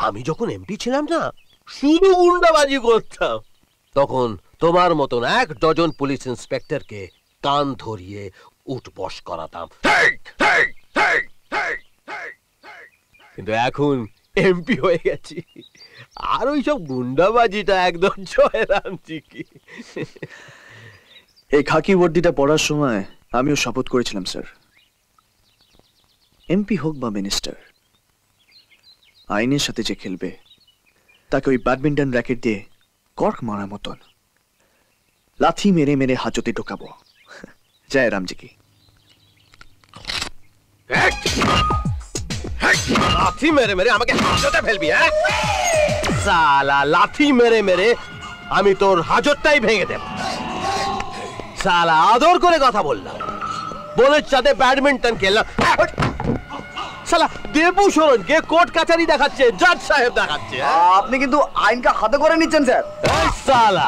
আমি যখন এমপি ছিলাম না, শুধু গুন্ডাবাজি করতাম। তখন তোমার মতন 1 ডজন পুলিশ ইন্সপেক্টরকে কান ধরিয়ে উঠবস করাতাম। কিন্তু এখন এমপি হয়ে গেছি, আর ওইসব গুন্ডাবাজিটা একদম জয়রামজি কি। এই খাকি বর্দিটা পড়ার সময় আমিও শপথ করেছিলাম স্যার, এমপি হোক বা মিনিস্টার, আইনের সাথে যে খেলবে তাকে ওই ব্যাডমিন্টন র্যাকেট দিয়ে কর্ক মারার মতন লাথি মেরে মেরে হাজতে ঢোকাবো। জয় রামজি কি। লাথি মেরে মেরে আমাকে হাজতে ফেলবি? সালা, লাথি মেরে মেরে আমি তোর হাজতটাই ভেঙে দেব। সালা, আদর করে কথা বললাম, বোনের সাথে ব্যাডমিন্টন খেললাম। সালা দেবু শরণকে কোর্ট কাছারি দেখাচ্ছে, জজ সাহেব দেখাচ্ছে। আপনি কিন্তু আইনকে হাতে করে নিচ্ছেন স্যার। সালা